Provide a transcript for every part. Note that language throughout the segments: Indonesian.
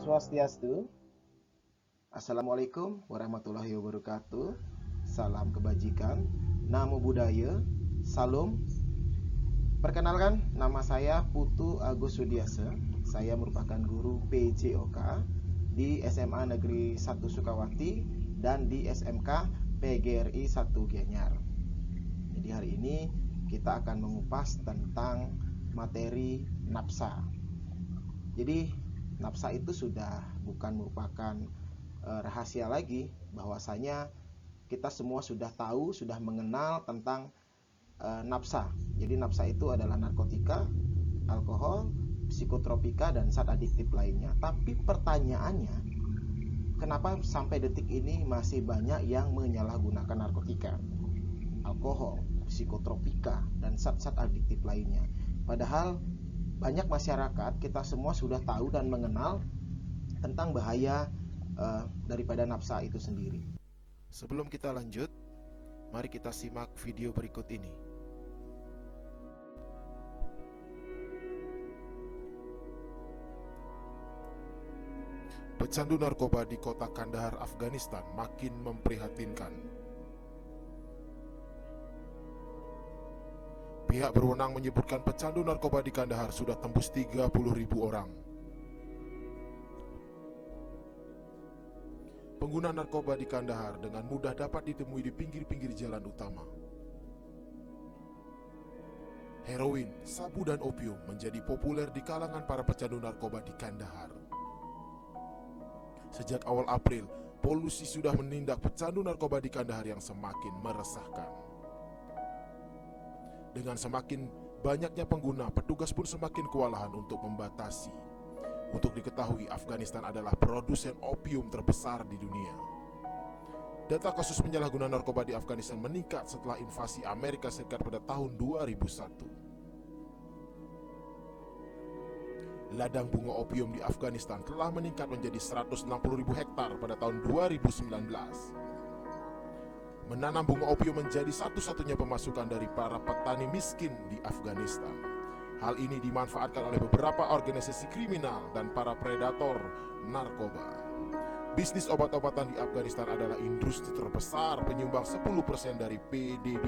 Swastiastu. Assalamualaikum warahmatullahi wabarakatuh. Salam kebajikan, namo buddhaya, salam. Perkenalkan, nama saya Putu Agus Sudiasa. Saya merupakan guru PJOK di SMA Negeri 1 Sukawati dan di SMK PGRI 1 Gianyar. Jadi hari ini kita akan mengupas tentang materi nafsa. Jadi nafsa itu sudah bukan merupakan rahasia lagi, bahwasanya kita semua sudah tahu, sudah mengenal tentang nafsa. Jadi nafsa itu adalah narkotika, alkohol, psikotropika, dan zat adiktif lainnya. Tapi pertanyaannya, kenapa sampai detik ini masih banyak yang menyalahgunakan narkotika, alkohol, psikotropika, dan zat-zat adiktif lainnya? Padahal banyak masyarakat, kita semua sudah tahu dan mengenal tentang bahaya daripada nafsa itu sendiri. Sebelum kita lanjut, mari kita simak video berikut ini. Pecandu narkoba di kota Kandahar, Afghanistan makin memprihatinkan. Pihak berwenang menyebutkan pecandu narkoba di Kandahar sudah tembus 30.000 orang. Pengguna narkoba di Kandahar dengan mudah dapat ditemui di pinggir-pinggir jalan utama. Heroin, sabu, dan opium menjadi populer di kalangan para pecandu narkoba di Kandahar. Sejak awal April, polisi sudah menindak pecandu narkoba di Kandahar yang semakin meresahkan. Dengan semakin banyaknya pengguna, petugas pun semakin kewalahan untuk membatasi. Untuk diketahui, Afghanistan adalah produsen opium terbesar di dunia. Data kasus penyalahgunaan narkoba di Afghanistan meningkat setelah invasi Amerika Serikat pada tahun 2001. Ladang bunga opium di Afghanistan telah meningkat menjadi 160.000 hektar pada tahun 2019. Menanam bunga opium menjadi satu-satunya pemasukan dari para petani miskin di Afghanistan. Hal ini dimanfaatkan oleh beberapa organisasi kriminal dan para predator narkoba. Bisnis obat-obatan di Afghanistan adalah industri terbesar, penyumbang 10% dari PDB.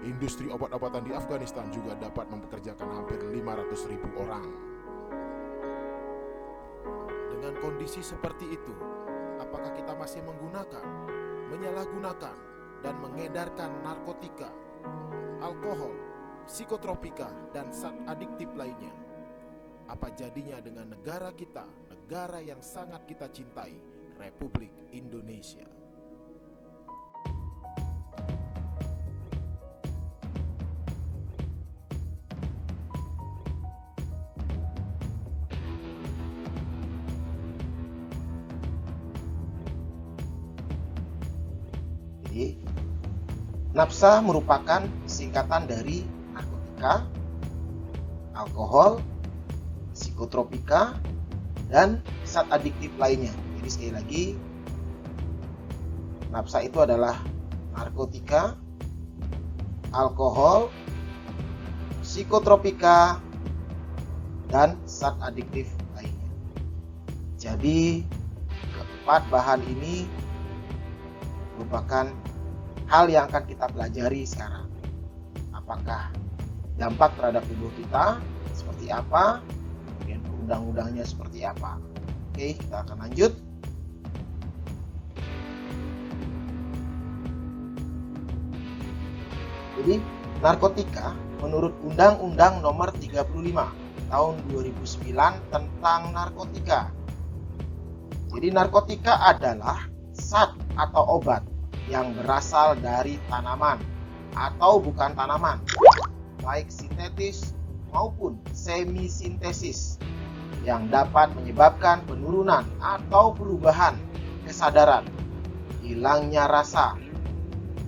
Industri obat-obatan di Afghanistan juga dapat mempekerjakan hampir 500.000 orang. Dengan kondisi seperti itu, apakah kita masih menggunakan, menyalahgunakan, dan mengedarkan narkotika, alkohol, psikotropika, dan zat adiktif lainnya? Apa jadinya dengan negara kita, negara yang sangat kita cintai, Republik Indonesia? Jadi nafsa merupakan singkatan dari narkotika, alkohol, psikotropika, dan zat adiktif lainnya. Jadi sekali lagi, nafsa itu adalah narkotika, alkohol, psikotropika, dan zat adiktif lainnya. Jadi keempat bahan ini merupakan hal yang akan kita pelajari sekarang. Apakah dampak terhadap tubuh kita seperti apa, kemudian undang-undangnya seperti apa. Oke, kita akan lanjut. Jadi narkotika menurut Undang-Undang Nomor 35 Tahun 2009 tentang narkotika. Jadi narkotika adalah zat atau obat yang berasal dari tanaman atau bukan tanaman, baik sintetis maupun semi-sintesis, yang dapat menyebabkan penurunan atau perubahan kesadaran, hilangnya rasa,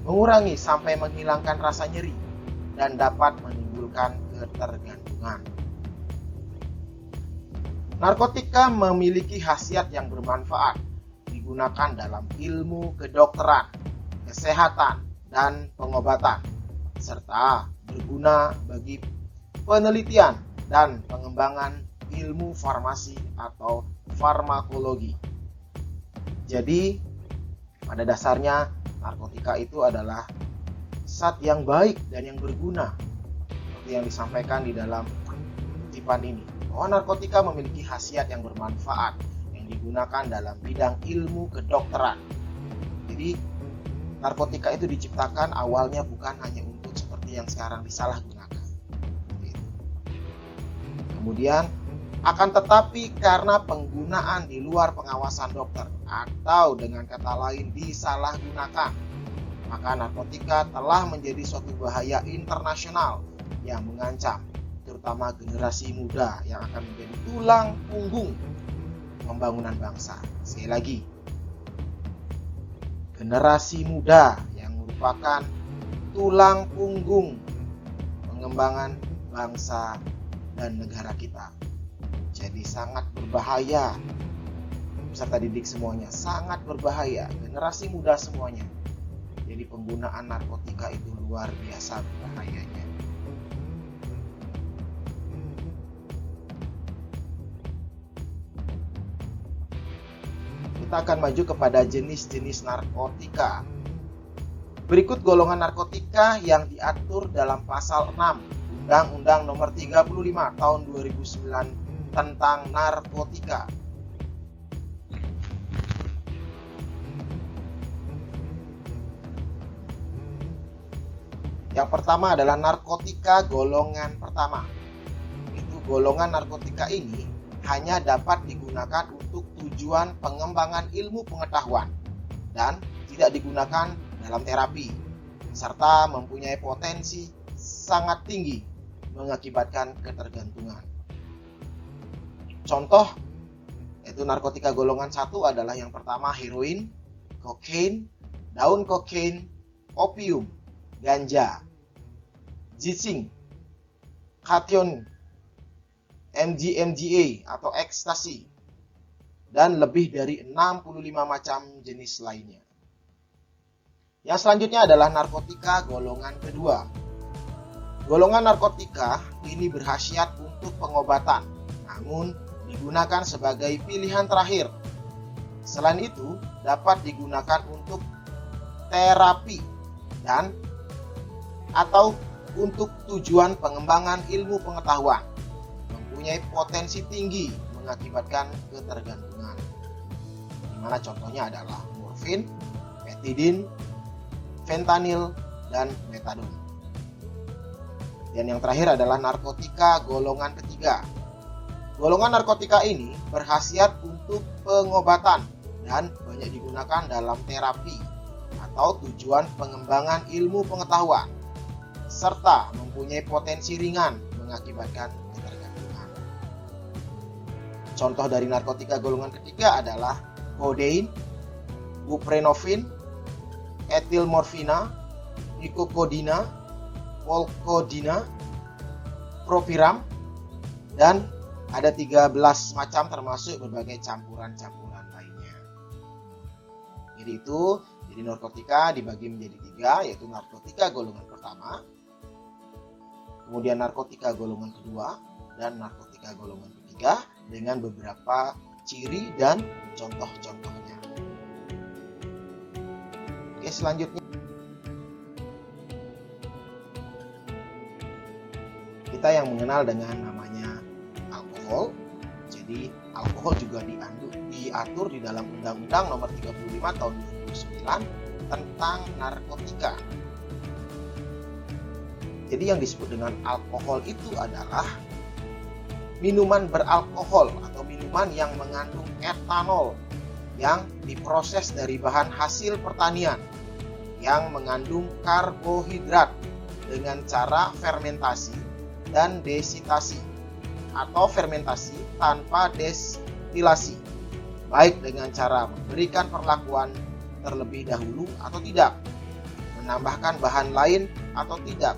mengurangi sampai menghilangkan rasa nyeri, dan dapat menimbulkan ketergantungan. Narkotika memiliki khasiat yang bermanfaat, digunakan dalam ilmu kedokteran, kesehatan, dan pengobatan, serta berguna bagi penelitian dan pengembangan ilmu farmasi atau farmakologi. Jadi pada dasarnya narkotika itu adalah zat yang baik dan yang berguna, seperti yang disampaikan di dalam kutipan ini, bahwa narkotika memiliki khasiat yang bermanfaat yang digunakan dalam bidang ilmu kedokteran. Jadi narkotika itu diciptakan awalnya bukan hanya untuk seperti yang sekarang disalahgunakan. Kemudian akan tetapi karena penggunaan di luar pengawasan dokter atau dengan kata lain disalahgunakan, maka narkotika telah menjadi suatu bahaya internasional yang mengancam terutama generasi muda yang akan menjadi tulang punggung pembangunan bangsa. Sekali lagi, generasi muda yang merupakan tulang punggung pengembangan bangsa dan negara kita. Jadi sangat berbahaya, peserta didik semuanya, sangat berbahaya, generasi muda semuanya. Jadi penggunaan narkotika itu luar biasa berbahayanya. Kita akan maju kepada jenis-jenis narkotika. Berikut golongan narkotika yang diatur dalam pasal 6 Undang-Undang Nomor 35 Tahun 2009 tentang narkotika. Yang pertama adalah narkotika golongan pertama. Itu golongan narkotika ini hanya dapat digunakan untuk tujuan pengembangan ilmu pengetahuan dan tidak digunakan dalam terapi, serta mempunyai potensi sangat tinggi mengakibatkan ketergantungan. Contoh yaitu narkotika golongan 1 adalah yang pertama heroin, kokain, daun kokain, opium, ganja, ginseng, kation, MGMGA atau ekstasi, dan lebih dari 65 macam jenis lainnya. Yang selanjutnya adalah narkotika golongan kedua. Golongan narkotika ini berkhasiat untuk pengobatan, namun digunakan sebagai pilihan terakhir. Selain itu, dapat digunakan untuk terapi dan atau untuk tujuan pengembangan ilmu pengetahuan. Mempunyai potensi tinggi mengakibatkan ketergantungan. Di mana contohnya adalah morfin, metidin, fentanyl, dan metadon. Dan yang terakhir adalah narkotika golongan ketiga. Golongan narkotika ini berkhasiat untuk pengobatan dan banyak digunakan dalam terapi atau tujuan pengembangan ilmu pengetahuan, serta mempunyai potensi ringan mengakibatkan ketergantungan. Contoh dari narkotika golongan ketiga adalah kodein, buprenorfin, etilmorfina, nikokodina, polkodina, propiram, dan ada 13 macam termasuk berbagai campuran-campuran lainnya. Jadi narkotika dibagi menjadi 3, yaitu narkotika golongan pertama, kemudian narkotika golongan kedua, dan narkotika golongan ketiga dengan beberapa ciri dan contoh-contohnya. Oke, selanjutnya kita yang mengenal dengan namanya alkohol. Jadi alkohol juga diatur di dalam Undang-Undang Nomor 35 Tahun 2009 tentang narkotika. Jadi yang disebut dengan alkohol itu adalah minuman beralkohol atau minuman yang mengandung etanol yang diproses dari bahan hasil pertanian yang mengandung karbohidrat dengan cara fermentasi dan desitasi atau fermentasi tanpa destilasi, baik dengan cara memberikan perlakuan terlebih dahulu atau tidak, menambahkan bahan lain atau tidak,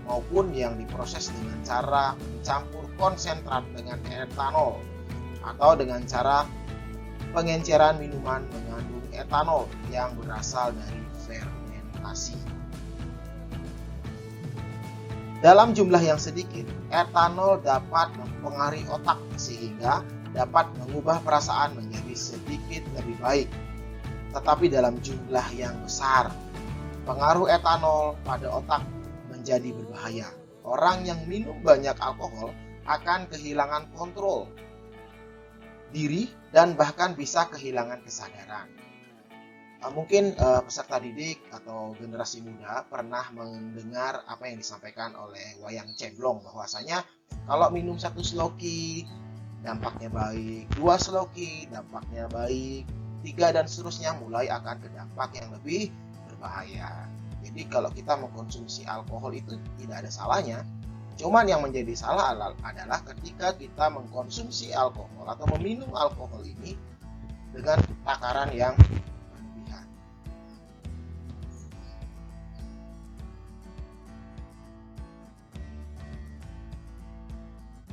maupun yang diproses dengan cara mencampur konsentrat dengan etanol atau dengan cara pengenceran minuman mengandung etanol yang berasal dari fermentasi. Dalam jumlah yang sedikit, etanol dapat mempengaruhi otak sehingga dapat mengubah perasaan menjadi sedikit lebih baik. Tetapi dalam jumlah yang besar, pengaruh etanol pada otak menjadi berbahaya. Orang yang minum banyak alkohol akan kehilangan kontrol diri dan bahkan bisa kehilangan kesadaran. Mungkin peserta didik atau generasi muda pernah mendengar apa yang disampaikan oleh Wayang Cemblong, bahwasanya kalau minum 1 sloki dampaknya baik, 2 sloki dampaknya baik, 3 dan seterusnya, mulai akan ke dampak yang lebih berbahaya. Jadi kalau kita mengkonsumsi alkohol itu tidak ada salahnya. Cuman yang menjadi salah adalah ketika kita mengkonsumsi alkohol atau meminum alkohol ini dengan takaran yang berlebihan.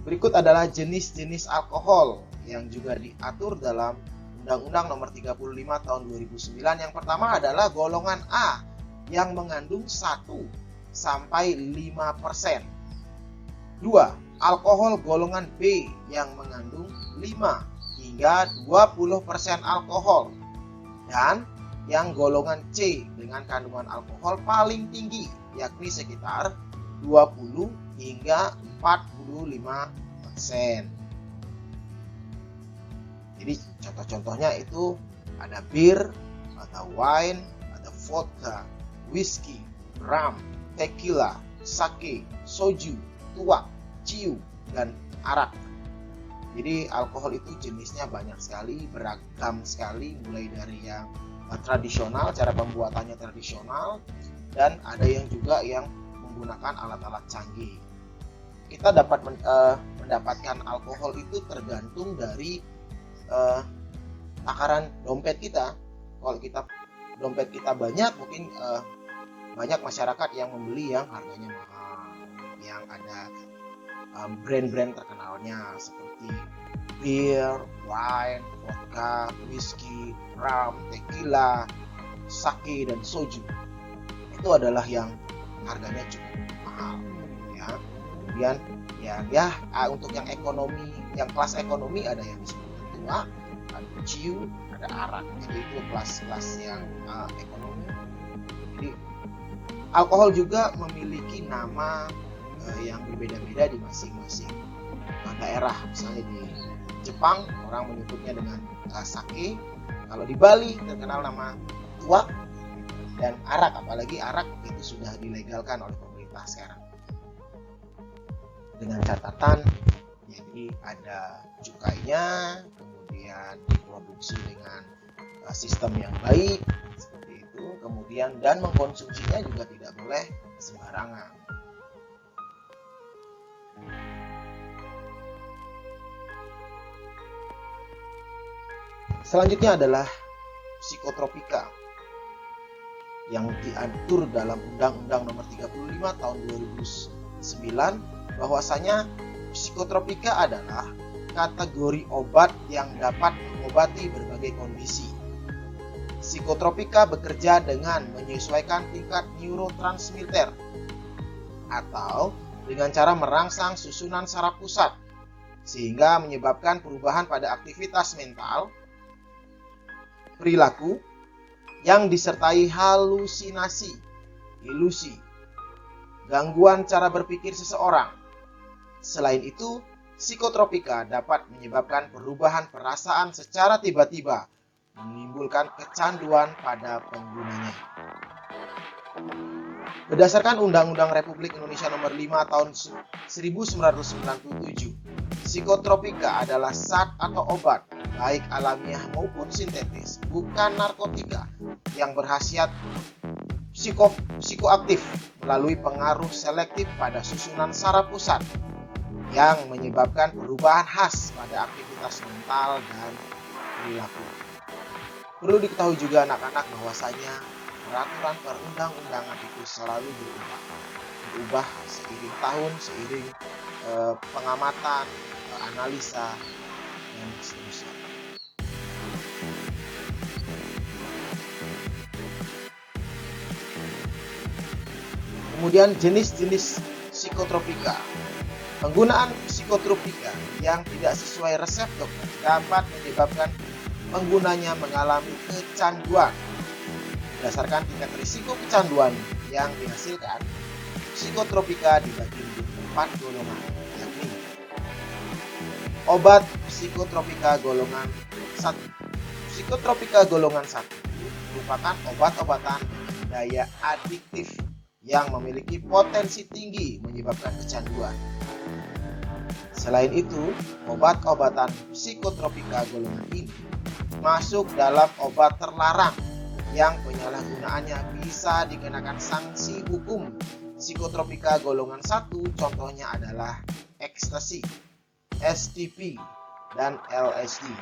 Berikut adalah jenis-jenis alkohol yang juga diatur dalam Undang-Undang Nomor 35 Tahun 2009. Yang pertama adalah golongan A yang mengandung 1 sampai 5%. 2. Alkohol golongan B yang mengandung 5 hingga 20% alkohol. Dan yang golongan C dengan kandungan alkohol paling tinggi, yakni sekitar 20 hingga 45%. Jadi contoh-contohnya itu ada bir, ada wine, ada vodka, whisky, rum, tequila, sake, soju, tuak, ciu, dan arak. Jadi alkohol itu jenisnya banyak sekali, beragam sekali, mulai dari yang tradisional, cara pembuatannya tradisional, dan ada yang juga yang menggunakan alat-alat canggih. Kita dapat mendapatkan alkohol itu tergantung dari takaran dompet kita. Kalau dompet kita banyak, mungkin banyak masyarakat yang membeli yang harganya mahal, yang ada brand-brand terkenalnya seperti bir, wine, vodka, whisky, rum, tequila, sake, dan soju. Itu adalah yang harganya cukup mahal, ya. Kemudian untuk yang ekonomi, yang kelas ekonomi, ada yang disebut tua, ada ciu, ada arak. Jadi itu kelas-kelas yang ekonomi. Jadi alkohol juga memiliki nama yang berbeda-beda di masing-masing daerah. Misalnya di Jepang orang menyebutnya dengan sake, kalau di Bali terkenal nama tuak, dan arak, apalagi arak itu sudah dilegalkan oleh pemerintah sekarang. Dengan catatan, jadi ada cukainya, kemudian diproduksi dengan sistem yang baik seperti itu, kemudian dan mengkonsumsinya juga tidak boleh sembarangan. Selanjutnya adalah psikotropika yang diatur dalam Undang-Undang Nomor 35 Tahun 2009, bahwasanya psikotropika adalah kategori obat yang dapat mengobati berbagai kondisi. Psikotropika bekerja dengan menyesuaikan tingkat neurotransmitter atau dengan cara merangsang susunan saraf pusat sehingga menyebabkan perubahan pada aktivitas mental, perilaku yang disertai halusinasi, ilusi, gangguan cara berpikir seseorang. Selain itu, psikotropika dapat menyebabkan perubahan perasaan secara tiba-tiba, menimbulkan kecanduan pada penggunanya. Berdasarkan Undang-Undang Republik Indonesia Nomor 5 Tahun 1997, psikotropika adalah zat atau obat, baik alamiah maupun sintetis, bukan narkotika, yang berkhasiat psikoaktif melalui pengaruh selektif pada susunan saraf pusat yang menyebabkan perubahan khas pada aktivitas mental dan perilaku. Perlu diketahui juga anak-anak bahwasanya peraturan perundang-undangan itu selalu berubah seiring tahun, seiring pengamatan, analisa, dan seterusnya. Kemudian jenis-jenis psikotropika. Penggunaan psikotropika yang tidak sesuai resep dokter dapat menyebabkan penggunanya mengalami kecanduan. Berdasarkan tingkat risiko kecanduan yang dihasilkan, psikotropika dibagi menjadi 4 golongan, yakni obat psikotropika golongan 1. Psikotropika golongan 1 merupakan obat-obatan dengan daya adiktif yang memiliki potensi tinggi menyebabkan kecanduan. Selain itu, obat-obatan psikotropika golongan ini masuk dalam obat terlarang yang penyalahgunaannya bisa dikenakan sanksi hukum. Psikotropika golongan 1 contohnya adalah ekstasi, STP, dan LSD.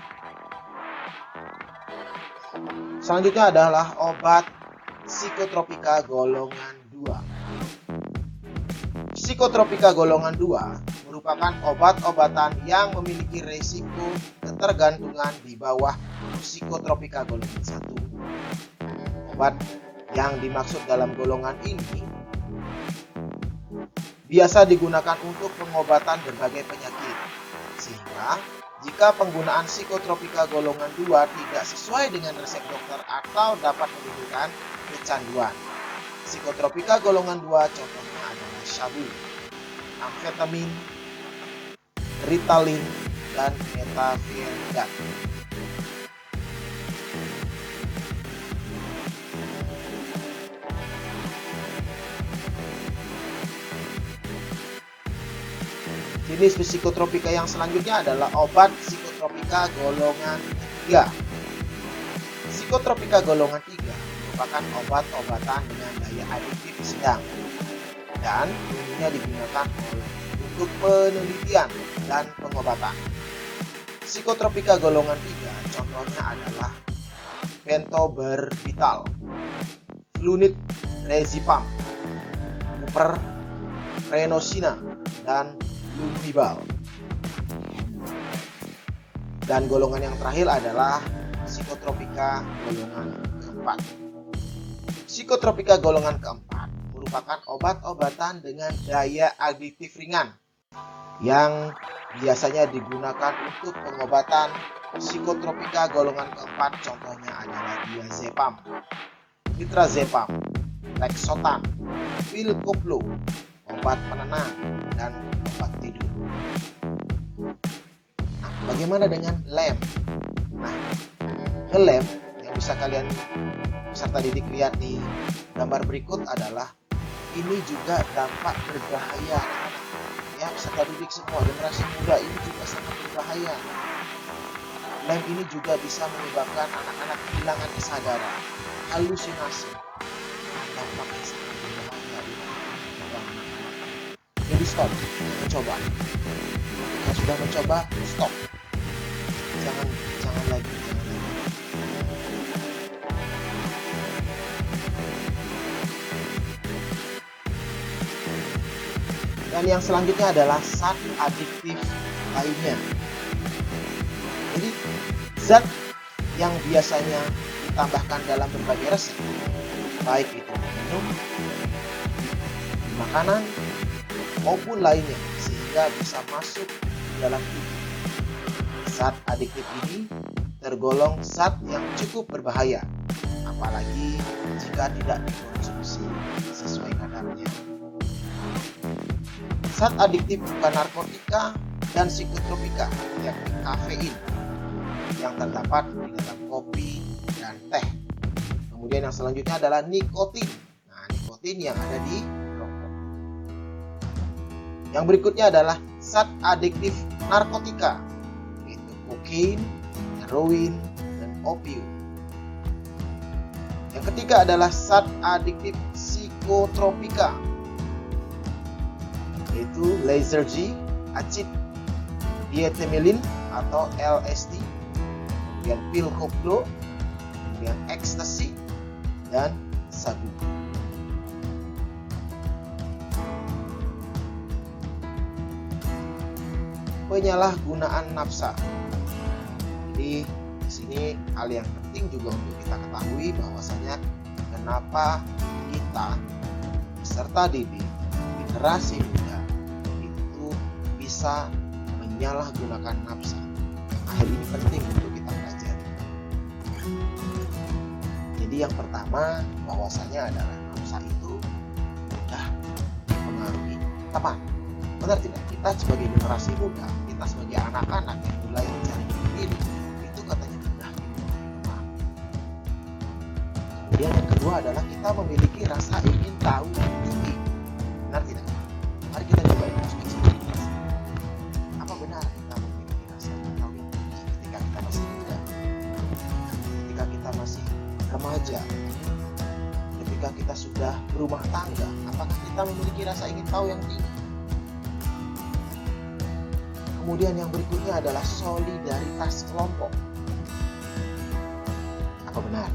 Selanjutnya adalah obat psikotropika golongan 2. Psikotropika golongan 2 merupakan obat-obatan yang memiliki risiko ketergantungan di bawah psikotropika golongan 1. Obat yang dimaksud dalam golongan ini biasa digunakan untuk pengobatan berbagai penyakit, sehingga jika penggunaan psikotropika golongan 2 tidak sesuai dengan resep dokter atau dapat menimbulkan kecanduan. Psikotropika golongan 2 contohnya adalah sabu, amfetamin, Ritalin, dan metafenidat. Jenis psikotropika yang selanjutnya adalah obat psikotropika golongan 3. Psikotropika golongan 3 merupakan obat-obatan dengan daya adiktif sedang dan umumnya digunakan untuk penelitian dan pengobatan. Psikotropika golongan 3 contohnya adalah pentobarbital, flunitrazepam, uprenosina, dan lumibal. Dan golongan yang terakhir adalah psikotropika golongan keempat. Psikotropika golongan keempat merupakan obat-obatan dengan daya adiktif ringan yang biasanya digunakan untuk pengobatan. Psikotropika golongan keempat contohnya adalah diazepam, nitrazepam, lexotan, pilkoplo, obat penenang, dan obat tidur. Nah, bagaimana dengan lem? Nah, lem yang bisa kalian peserta didik lihat di gambar berikut adalah ini juga dampak berbahaya. Ya, peserta didik semua generasi muda ini juga sangat berbahaya. Lem ini juga bisa menyebabkan anak-anak kehilangan kesadaran, halusinasi, dampak yang sangat berbahaya. Jadi stop, mencoba. Jika sudah mencoba, stop. Jangan lagi. Dan yang selanjutnya adalah zat adiktif lainnya. Jadi zat yang biasanya ditambahkan dalam berbagai resep, baik itu minum, makanan, maupun lainnya, sehingga bisa masuk dalam tubuh. Zat adiktif ini tergolong zat yang cukup berbahaya, apalagi jika tidak dikonsumsi sesuai kadarnya. Zat adiktif bukan narkotika dan psikotropika, yakni kafein yang terdapat di dalam kopi dan teh. Kemudian yang selanjutnya adalah nikotin. Nah, nikotin yang ada di rokok. Yang berikutnya adalah zat adiktif narkotika, yaitu kokain, heroin, dan opium. Yang ketiga adalah zat adiktif psikotropika, yaitu lysergic acid diethylene atau LSD, kemudian pil koplo, kemudian ekstasi, dan sabu. Penyalahgunaan nafsa. Jadi di sini hal yang penting juga untuk kita ketahui bahwasanya kenapa kita peserta didik generasi muda bisa menyalahgunakan nafsa. Hal ini penting untuk kita pelajari. Jadi yang pertama, bahwasanya adalah nafsa itu mudah mempengaruhi teman. Benar tidak? Kita sebagai generasi muda, kita sebagai anak-anak yang mulai mencari diri, itu katanya mudah mempengaruhi teman. Kemudian yang kedua adalah kita memiliki rasa ingin tahu yang tinggi. Benar tidak? Mari kita coba introspeksi diri kita. Apa benar kita memiliki rasa ingin tahu yang tinggi ketika kita masih muda, ketika kita masih remaja, ketika kita sudah berumah tangga? Apakah kita memiliki rasa ingin tahu yang tinggi? Kemudian yang berikutnya adalah solidaritas kelompok. Apa benar?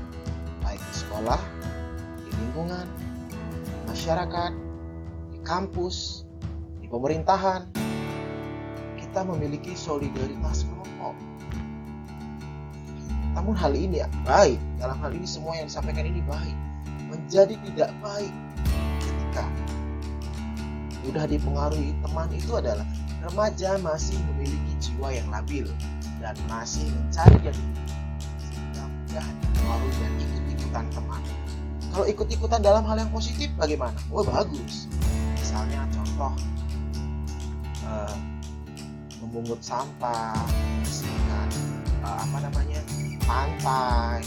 Baik di sekolah, di lingkungan, di masyarakat, di kampus, di pemerintahan, kita memiliki solidaritas kelompok. Namun hal ini baik, dalam hal ini semua yang disampaikan ini baik. Menjadi tidak baik ketika mudah dipengaruhi teman itu adalah remaja masih memiliki jiwa yang labil dan masih mencari jati diri, sehingga mudah dipengaruhi dan ikut-ikutan teman. Kalau ikut-ikutan dalam hal yang positif bagaimana? Oh bagus. Misalnya contoh memungut sampah, membersihkan pantai,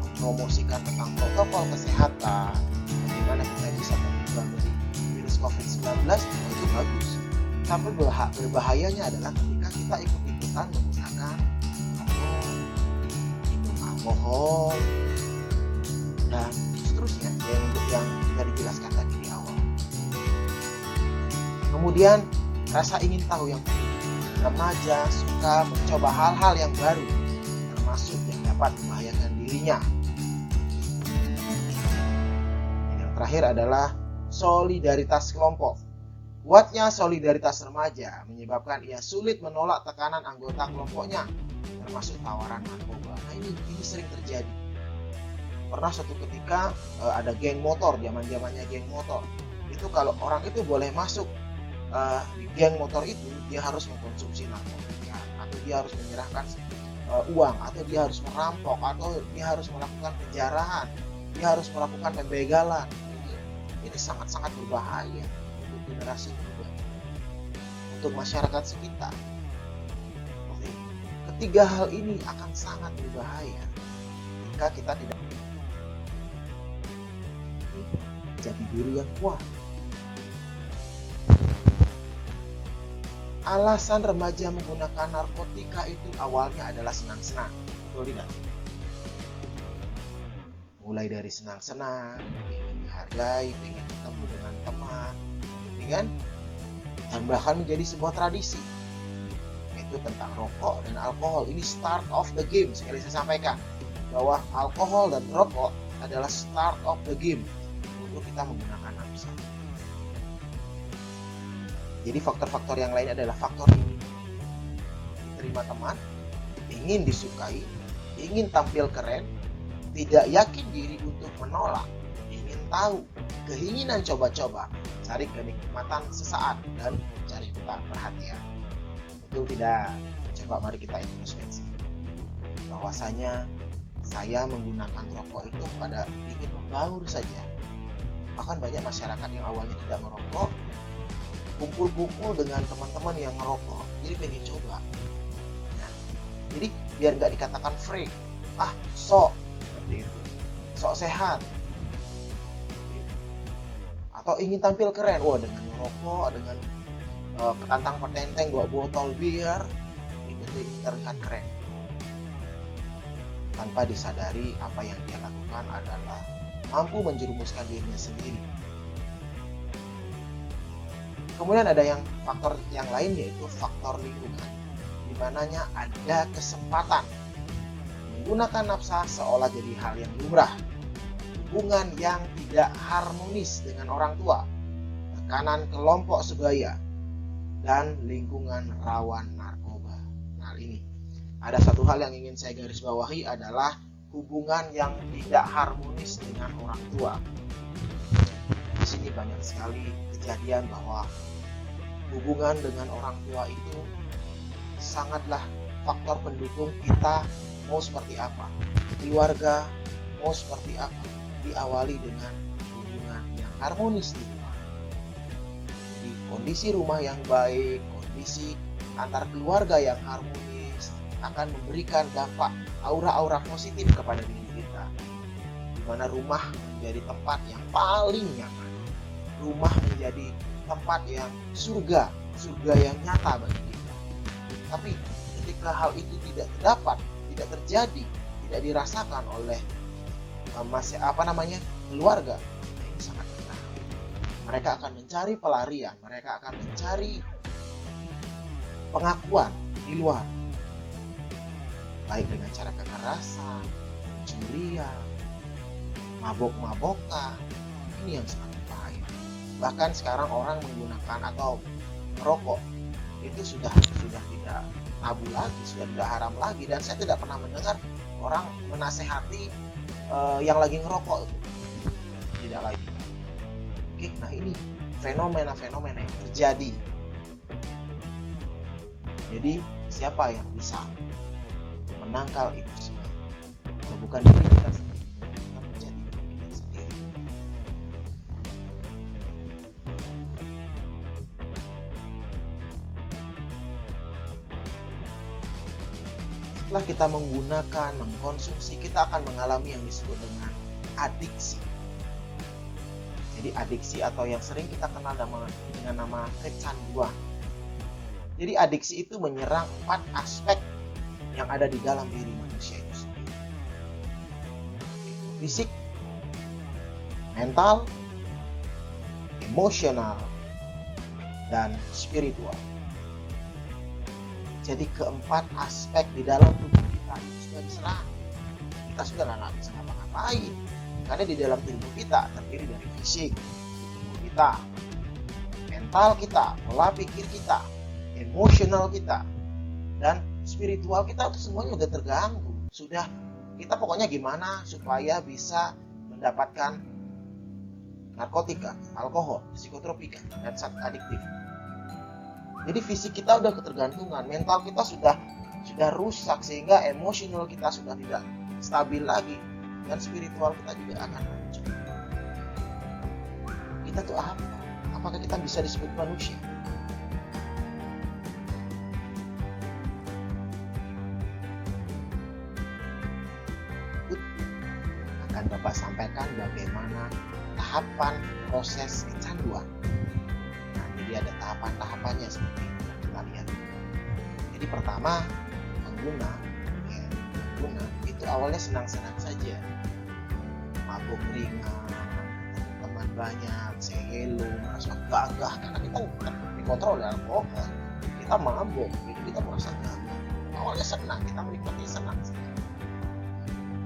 mempromosikan tentang protokol kesehatan, bagaimana kita bisa terhindar dari virus COVID-19, itu bagus. Tapi berbahayanya adalah ketika kita ikut-ikutan menggunakan minum alkohol dan seterusnya yang kita dijelaskan tadi di awal. Kemudian rasa ingin tahu yang tinggi. Remaja suka mencoba hal-hal yang baru, termasuk yang dapat membahayakan dirinya. Yang terakhir adalah solidaritas kelompok. Kuatnya solidaritas remaja menyebabkan ia sulit menolak tekanan anggota kelompoknya, termasuk tawaran narkoba. Nah ini sering terjadi. Pernah suatu ketika ada geng motor, zaman-zamannya geng motor. Itu kalau orang itu boleh masuk di geng motor itu, dia harus mengkonsumsi narkoba, atau dia harus menyerahkan uang, atau dia harus merampok, atau dia harus melakukan penjarahan, dia harus melakukan pembegalan. Ini sangat-sangat berbahaya untuk generasi muda, untuk masyarakat sekitar. Ketiga hal ini akan sangat berbahaya jika kita tidak jadi diri yang kuat. Alasan remaja menggunakan narkotika itu awalnya adalah senang-senang, betul tidak? Mulai dari senang-senang, ingin dihargai, ingin ketemu dengan teman, kan? Dan bahkan menjadi sebuah tradisi. Itu tentang rokok dan alkohol. Ini start of the game. Sekali saya sampaikan bahwa alkohol dan rokok adalah start of the game untuk kita menggunakan nafsa. Jadi faktor-faktor yang lain adalah faktor ini. Diterima teman, ingin disukai, ingin tampil keren, tidak yakin diri untuk menolak, ingin tahu, keinginan coba-coba, cari kenikmatan sesaat, dan cari perhatian. Betul tidak? Coba mari kita introspeksi. Bahwasanya saya menggunakan rokok itu pada ingin membaur saja. Bahkan banyak masyarakat yang awalnya tidak merokok, kumpul-kumpul dengan teman-teman yang merokok, jadi pengen coba. Nah, jadi biar nggak dikatakan freak, sok seperti itu, sok sehat, atau ingin tampil keren, dengan merokok, dengan ketantang petenteng, bawa botol bir, itu terlihat keren, tanpa disadari apa yang dia lakukan adalah mampu menjerumuskan dirinya sendiri. Kemudian ada faktor yang lain, yaitu faktor lingkungan, di mananya ada kesempatan menggunakan nafsa seolah jadi hal yang lumrah, hubungan yang tidak harmonis dengan orang tua, tekanan kelompok sebaya, dan lingkungan rawan narkoba. Nah ini ada satu hal yang ingin saya garis bawahi adalah hubungan yang tidak harmonis dengan orang tua. Di sini banyak sekali kejadian bahwa hubungan dengan orang tua itu sangatlah faktor pendukung kita mau seperti apa. Keluarga mau seperti apa. Diawali dengan hubungan yang harmonis di rumah. Di kondisi rumah yang baik, kondisi antar keluarga yang harmonis akan memberikan dampak aura-aura positif kepada diri kita. Di mana rumah menjadi tempat yang paling nyaman. Rumah menjadi tempat yang surga yang nyata bagi kita. Tapi ketika hal itu tidak terdapat, tidak terjadi, tidak dirasakan oleh keluarga, ini sangat berat. Mereka akan mencari pelarian, mereka akan mencari pengakuan di luar, baik dengan cara kekerasan, pencurian, mabok-mabokan. Ini yang sangat bahaya. Bahkan sekarang orang menggunakan atau merokok itu sudah tidak tabu lagi, sudah tidak haram lagi, dan saya tidak pernah mendengar orang menasehati yang lagi ngerokok itu. Tidak lagi. Oke, nah ini fenomena-fenomena yang terjadi. Jadi siapa yang bisa menangkal itu semua? Kalau bukan diri kita sendiri, kita menjadi diri kita sendiri. Setelah kita menggunakan, mengkonsumsi, kita akan mengalami yang disebut dengan adiksi. Jadi adiksi atau yang sering kita kenal dengan nama kecanduan. Jadi adiksi itu menyerang 4 aspek yang ada di dalam diri manusia itu sendiri. Fisik, mental, emosional, dan spiritual. Jadi keempat aspek di dalam tubuh kita itu sudah diserang. Kita sudah nggak bisa ngapa-ngapain. Karena di dalam tubuh kita terdiri dari fisik, tubuh kita, mental kita, pola pikir kita, emosional kita, dan spiritual kita itu semuanya sudah terganggu. Sudah kita pokoknya gimana supaya bisa mendapatkan narkotika, alkohol, psikotropika, dan zat adiktif. Jadi fisik kita udah ketergantungan, mental kita sudah rusak sehingga emosional kita sudah tidak stabil lagi, dan spiritual kita juga akan hancur. Kita tuh apa? Apakah kita bisa disebut manusia? Akan Bapak sampaikan bagaimana tahapan proses kecanduan. Jadi ada tahapan-tahapannya seperti itu yang kita lihat. Jadi pertama, pengguna itu awalnya senang-senang saja, mabuk ringan, teman banyak, say hello, merasa gagah karena kita dikontrol oleh alkohol, kita mabuk, jadi kita merasa gagah. Awalnya senang, kita menikmati senang saja.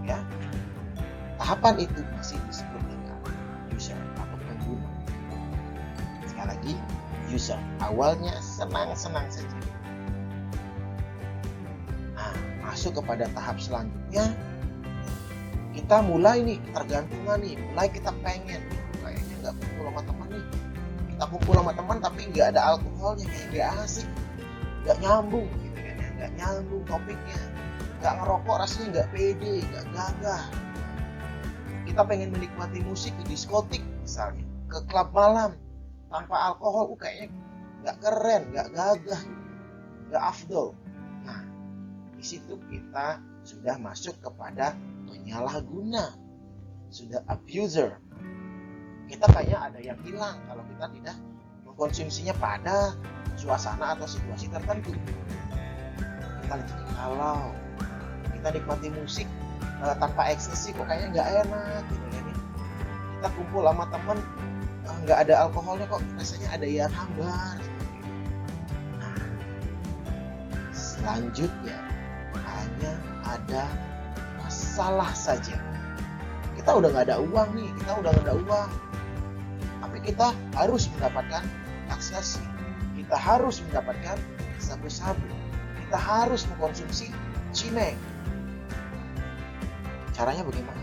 Ya, tahapan itu masih disebut dengan user atau pengguna. Sekali lagi, user awalnya senang-senang saja. Nah, masuk kepada tahap selanjutnya, kita mulai nih ketergantungan nih, mulai kita pengen kayaknya nggak kumpul sama teman nih. Kita kumpul sama teman tapi nggak ada alkoholnya, kayak nggak asik, nggak nyambung gitu kan ya, nggak nyambung topiknya, nggak ngerokok rasanya nggak pede, nggak gagah. Kita pengen menikmati musik di diskotik misalnya, ke klub malam tanpa alkohol, kayaknya nggak keren, nggak gagah, nggak afdol. Nah, di situ kita sudah masuk kepada penyalahguna, sudah abuser. Kita kayaknya ada yang hilang kalau kita tidak mengkonsumsinya pada suasana atau situasi tertentu. Kita jadi galau, kita nikmati musik tanpa ekstasi kok kayaknya nggak enak gitu kan. Kita kumpul sama teman, nggak ada alkoholnya kok rasanya ada yang hambar. Nah, selanjutnya hanya ada masalah saja. Kita udah nggak ada uang nih, tapi kita harus mendapatkan ekstasi, kita harus mendapatkan sabu-sabu, kita harus mengkonsumsi cimeng. Caranya bagaimana?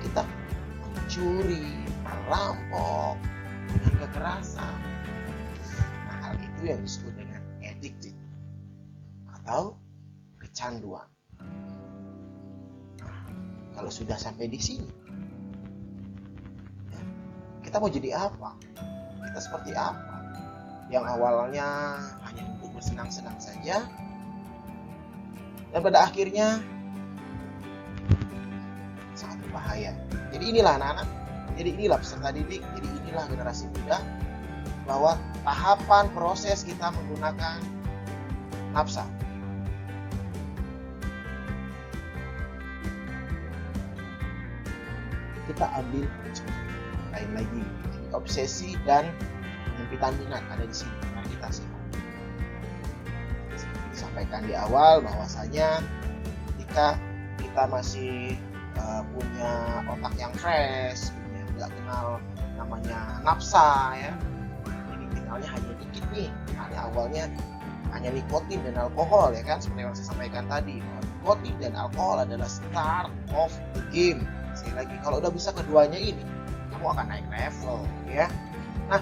Kita mencuri, merampok, dengan kekerasan. Nah, hal itu yang disebut dengan addicted atau kecanduan. Nah, kalau sudah sampai di sini, ya, kita mau jadi apa? Kita seperti apa? Yang awalnya hanya untuk bersenang-senang saja, dan pada akhirnya sangat berbahaya. Jadi inilah anak-anak, jadi inilah peserta didik, jadi inilah generasi muda, bahwa tahapan proses kita menggunakan nafsa. Kita ambil lain lagi, obsesi dan penyempitan minat ada di sini. Mari kita simak. Disampaikan di awal bahwasanya ketika kita masih punya otak yang fresh, nggak kenal namanya nafsa, ya. Jadi kenalnya hanya dikit nih. Kenalnya awalnya hanya nikotin dan alkohol, ya kan, seperti yang saya sampaikan tadi. Nikotin dan alkohol adalah start of the game. Sekali lagi, kalau udah bisa keduanya ini, kamu akan naik level, ya. Nah,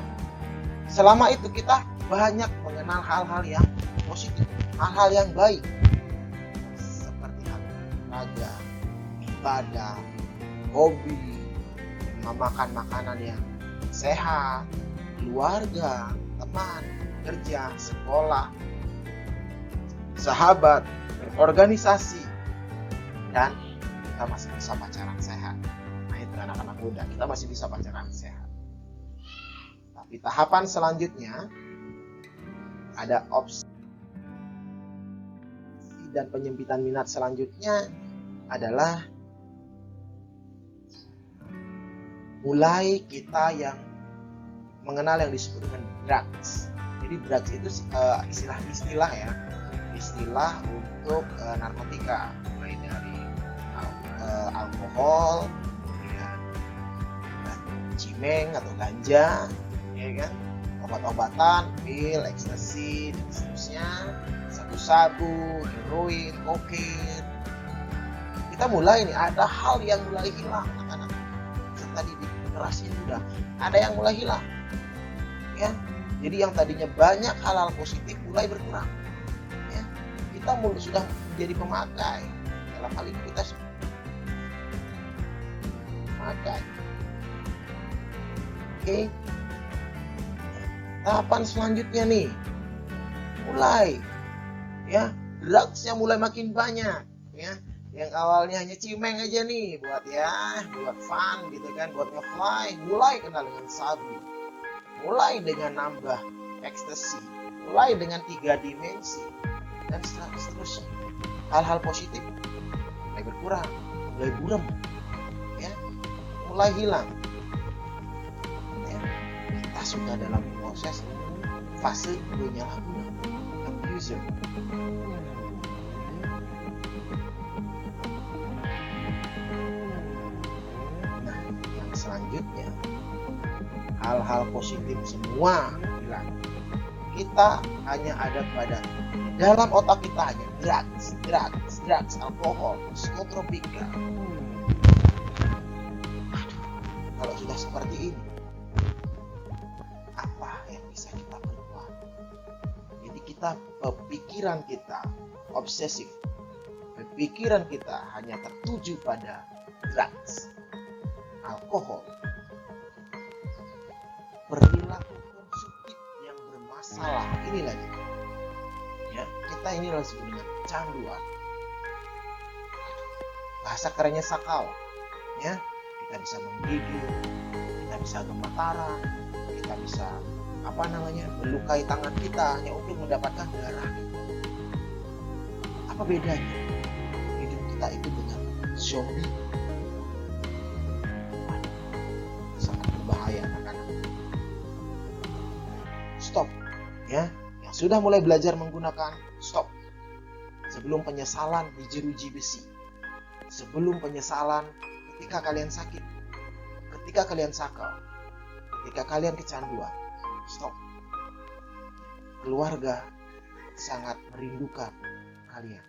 selama itu kita banyak mengenal hal-hal yang positif, hal-hal yang baik, seperti hal olahraga, ibadah, hobi, memakan makanan yang sehat, keluarga, teman, kerja, sekolah, sahabat, berorganisasi, dan kita masih bisa pacaran sehat. Nah, itu anak-anak muda, kita masih bisa pacaran sehat. Tapi tahapan selanjutnya ada obsesi dan penyempitan minat. Selanjutnya adalah mulai kita yang mengenal yang disebut dengan drugs. Jadi drugs itu istilah ya, istilah untuk narkotika, mulai dari alkohol, kemudian cimeng atau ganja, ya kan, obat-obatan, pil, ekstasi, dan seterusnya, sabu-sabu, heroin, kokain. Kita mulai nih, ada hal yang mulai hilang, anak-anak. Tadi di generasi muda ada yang mulai hilang, ya. Jadi yang tadinya banyak hal-hal positif mulai berkurang, ya. Kita sudah menjadi pemakai, dalam hal ini kita pemakai. Oke. Tahapan selanjutnya nih, mulai, ya, drugsnya mulai makin banyak, ya. Yang awalnya hanya cimeng aja nih, buat fun gitu kan, buat nge-fly, mulai kenal dengan sabu, mulai dengan nambah ekstasi, mulai dengan 3 dimensi, dan seterusnya. Hal-hal positif mulai berkurang, mulai buram, ya, mulai hilang, ya. Kita sudah dalam proses fase penyalahguna, abuser. Selanjutnya, hal-hal positif semua hilang. Kita hanya ada pada dalam otak kita hanya drugs, alkohol, psikotropika. Kalau sudah seperti ini, apa yang bisa kita perbuat? Jadi pikiran kita obsesif, pikiran kita hanya tertuju pada drugs, alkohol, perilaku konsumtif yang bermasalah. Ini lagi, ya, kita ini langsung dengan kecanduan. Bahasa kerennya sakau, ya. Kita bisa menggigil, kita bisa gemetaran, kita bisa melukai tangan kita hanya untuk mendapatkan darah. Apa bedanya hidup kita itu dengan zombie? Bahaya, anak-anak. Stop, ya. Yang sudah mulai belajar menggunakan, stop. Sebelum penyesalan di jeruji besi. Sebelum penyesalan ketika kalian sakit, ketika kalian sakau, ketika kalian kecanduan. Stop. Keluarga sangat merindukan kalian.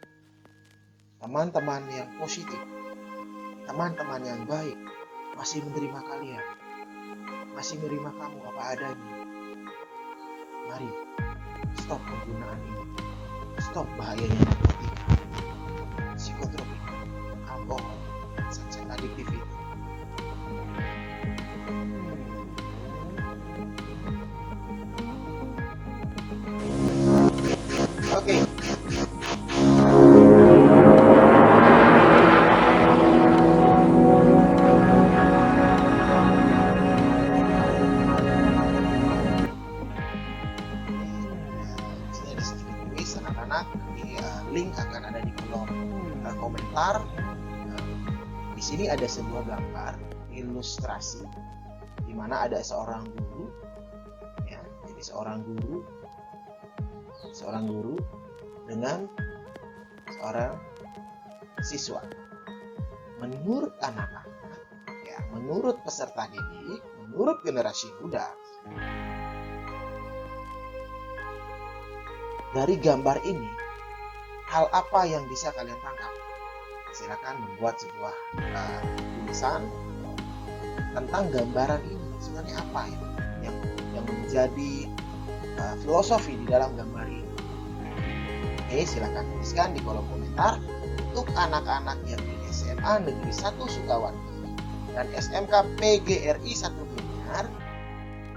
Teman-teman yang positif, teman-teman yang baik masih menerima kalian. masih menerima kamu apa adanya. Mari stop penggunaan ini. Stop bahayanya narkotika, psikotropika, alkohol, zat-zat adiktif itu. Oke. Anak-anak, link akan ada di kolom komentar. Di sini ada sebuah gambar ilustrasi di mana ada seorang guru, ya, jadi seorang guru dengan seorang siswa. Menurut anak-anak, ya, menurut peserta didik, menurut generasi muda, dari gambar ini, hal apa yang bisa kalian tangkap? Silakan membuat sebuah tulisan tentang gambaran ini. Sebenarnya apa ya yang menjadi filosofi di dalam gambar ini? Oke, silakan tuliskan di kolom komentar. Untuk anak-anak yang di SMA Negeri 1 Sukawati dan SMK PGRI 1 Gianyar,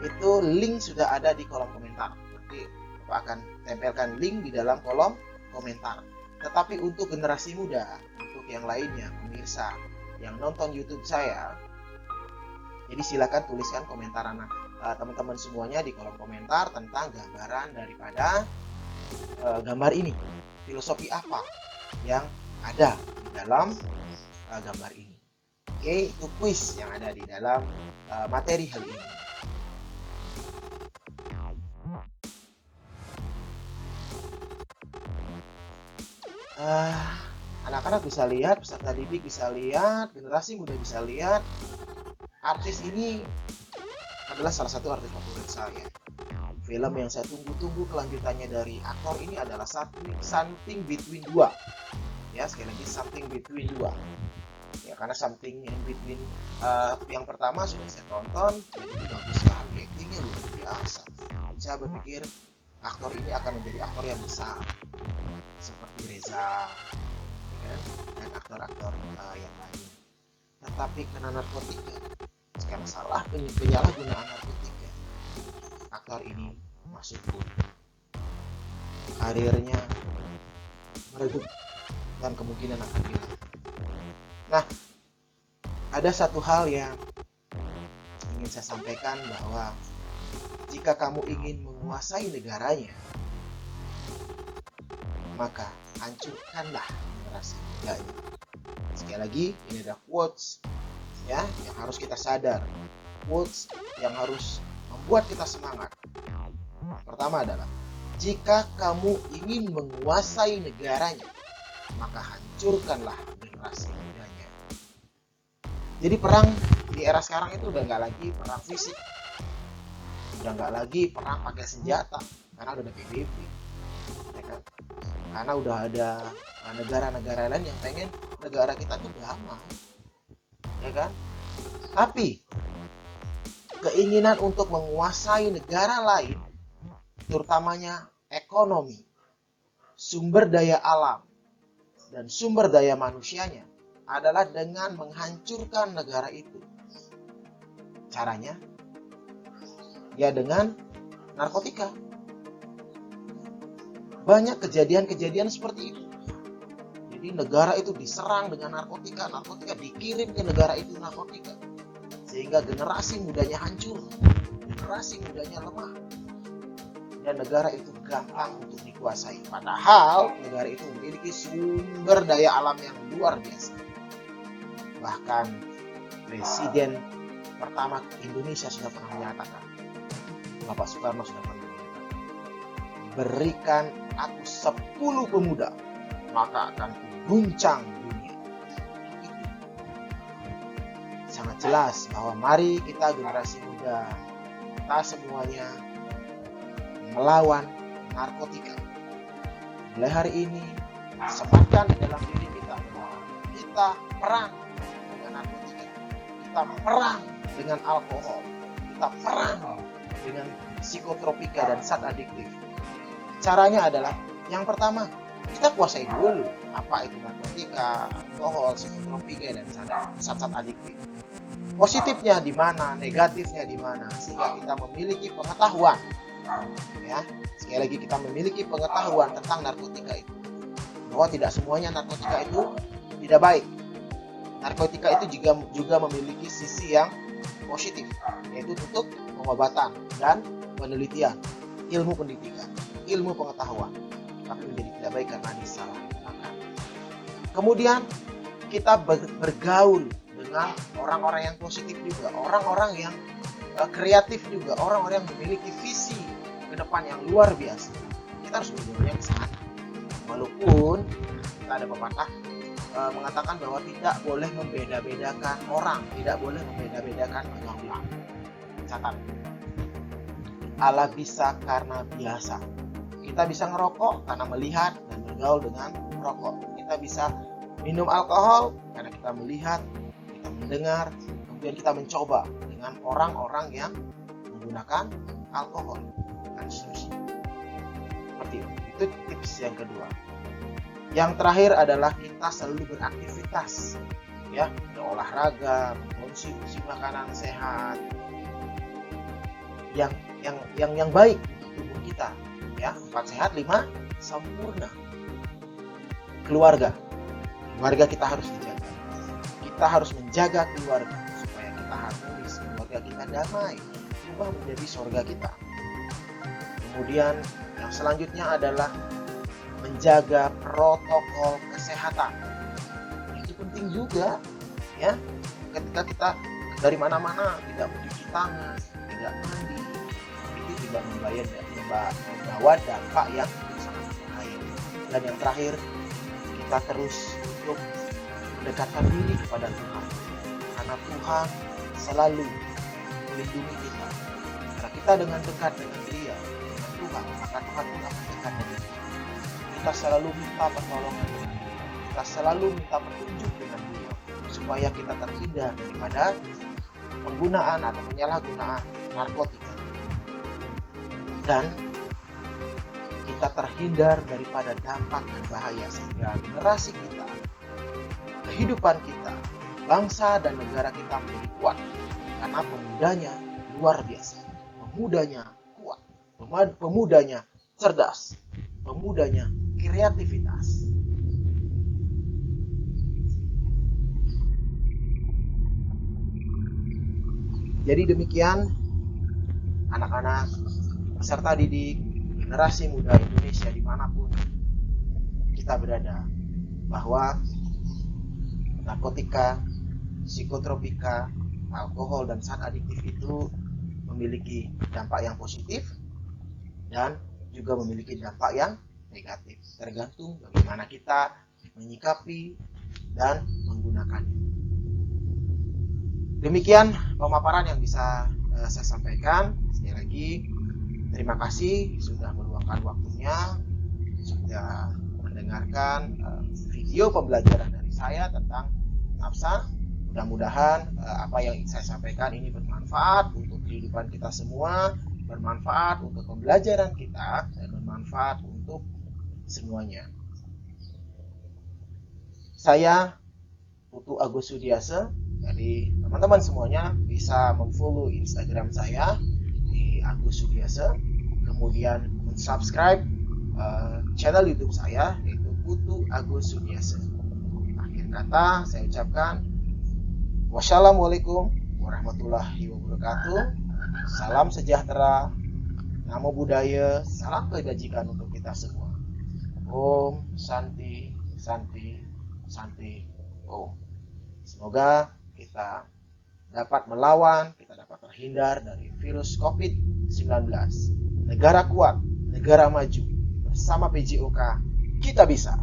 itu link sudah ada di kolom komentar. Nanti Bapak akan tempelkan link di dalam kolom komentar. Tetapi untuk generasi muda, untuk yang lainnya, pemirsa yang nonton YouTube saya, jadi silakan tuliskan komentar teman-teman semuanya di kolom komentar tentang gambaran daripada gambar ini. Filosofi apa yang ada di dalam gambar ini? Oke, itu kuis yang ada di dalam materi hal ini. Anak-anak bisa lihat, peserta didik bisa lihat, generasi muda bisa lihat. Artis ini adalah salah satu artis favorit saya. Film yang saya tunggu-tunggu kelanjutannya dari aktor ini adalah Something Between 2. Ya, sekali lagi Something Between 2. Ya, karena Something in Between yang pertama sudah saya tonton, jadi bagus sekali, actingnya luar biasa. Saya berpikir aktor ini akan menjadi aktor yang besar, seperti Reza, ya, dan aktor-aktor yang lain. Tetapi kena narkotika, karena salah penyalahgunaan narkotika, aktor ini masuk pun karirnya meredup dan kemungkinan akan hilang. Nah, ada satu hal yang ingin saya sampaikan, bahwa jika kamu ingin menguasai negaranya, maka hancurkanlah generasi mudanya. Sekali lagi, ini ada quotes ya yang harus kita sadar, quotes yang harus membuat kita semangat. Pertama adalah, jika kamu ingin menguasai negaranya, maka hancurkanlah generasi mudanya. Jadi perang di era sekarang itu udah nggak lagi perang fisik, udah nggak lagi perang pakai senjata, karena udah ada PBB, ya kan? Karena udah ada negara-negara lain yang pengen negara kita tuh damai, ya kan? Tapi keinginan untuk menguasai negara lain, terutamanya ekonomi, sumber daya alam, dan sumber daya manusianya, adalah dengan menghancurkan negara itu. Caranya ya dengan narkotika. Banyak kejadian-kejadian seperti itu. Jadi negara itu diserang dengan narkotika, narkotika dikirim ke negara itu narkotika, sehingga generasi mudanya hancur, generasi mudanya lemah, dan negara itu gampang untuk dikuasai. Padahal negara itu memiliki sumber daya alam yang luar biasa. Bahkan Presiden pertama Indonesia sudah pernah menyatakan, Bapak Soekarno sudah pernah menyatakan, berikan aku 10 pemuda, maka akan guncang dunia. Itu sangat jelas bahwa mari kita generasi muda, kita semuanya melawan narkotika. Mulai hari ini, sematkan di dalam diri kita bahwa kita perang dengan narkotika, kita perang dengan alkohol, kita kita perang dengan psikotropika dan zat adiktif. Caranya adalah yang pertama, kita kuasai dulu apa itu narkotika, alkohol, psikotropika dan zat-zat adiktif. Positifnya di mana, negatifnya di mana, sehingga kita memiliki pengetahuan. Ya, sekali lagi kita memiliki pengetahuan tentang narkotika itu. Bahwa tidak semuanya narkotika itu tidak baik. Narkotika itu juga memiliki sisi yang positif, yaitu untuk pengobatan dan penelitian, ilmu pendidikan, ilmu pengetahuan, tapi menjadi tidak baik karena disalahgunakan. Kemudian kita bergaul dengan orang-orang yang positif juga, orang-orang yang kreatif juga, orang-orang yang memiliki visi ke depan yang luar biasa. Kita harus bergaulnya ke sana. Walaupun kita ada pepatah mengatakan bahwa tidak boleh membeda-bedakan orang, tidak boleh membeda-bedakan pergaulan. Catat. Allah bisa karena biasa. Kita bisa ngerokok karena melihat dan bergaul dengan merokok. Kita bisa minum alkohol karena kita melihat, kita mendengar, kemudian kita mencoba dengan orang-orang yang menggunakan alkohol dan seterusnya. Seperti itu tips yang kedua. Yang terakhir adalah kita selalu beraktivitas, ya, berolahraga, mengkonsumsi makanan sehat, yang baik untuk tubuh kita, ya. 4 sehat, 5 sempurna. Keluarga kita harus dijaga. Kita harus menjaga keluarga supaya kita harmonis, keluarga kita damai, berubah menjadi surga kita. Kemudian yang selanjutnya adalah menjaga protokol kesehatan. Itu penting juga, ya. Ketika kita dari mana-mana tidak mencuci tangan, tidak mandi, itu tidak membawa dampak yang sangat berbahaya. Dan yang terakhir, kita terus untuk mendekatkan diri kepada Tuhan, karena Tuhan selalu melindungi kita. Karena kita dengan dekat dengan Dia, dengan Tuhan, maka Tuhan pun akan dekat dengan kita. Kita selalu minta pertolongan, kita selalu minta petunjuk dengan Dia, supaya kita terhindar daripada penggunaan atau penyalahgunaan narkotika, dan kita terhindar daripada dampak dan bahaya, sehingga generasi kita, kehidupan kita, bangsa dan negara kita menjadi kuat, karena pemudanya luar biasa, pemudanya kuat, pemudanya cerdas, pemudanya kreativitas. Jadi demikian anak-anak, peserta didik, generasi muda Indonesia dimanapun kita berada, bahwa narkotika, psikotropika, alkohol, dan zat adiktif itu memiliki dampak yang positif dan juga memiliki dampak yang negatif, tergantung bagaimana kita menyikapi dan menggunakannya. Demikian pemaparan yang bisa saya sampaikan. Sekali lagi, terima kasih sudah meluangkan waktunya, sudah mendengarkan video pembelajaran dari saya tentang nafsa. Mudah-mudahan apa yang saya sampaikan ini bermanfaat untuk kehidupan kita semua, bermanfaat untuk pembelajaran kita, dan bermanfaat untuk semuanya. Saya Putu Agus Sudiase. Jadi teman-teman semuanya bisa memfollow Instagram saya di Agus Sudiase, kemudian subscribe channel YouTube saya yaitu Putu Agus Sudiase. Akhir kata saya ucapkan wassalamualaikum warahmatullahi wabarakatuh. Salam sejahtera, namo buddhaya, salam kebajikan untuk kita semua. Om Santi Santi Santi Om. Semoga kita dapat melawan, kita dapat terhindar dari virus COVID-19. Negara kuat, negara maju. Bersama PJOK, kita bisa.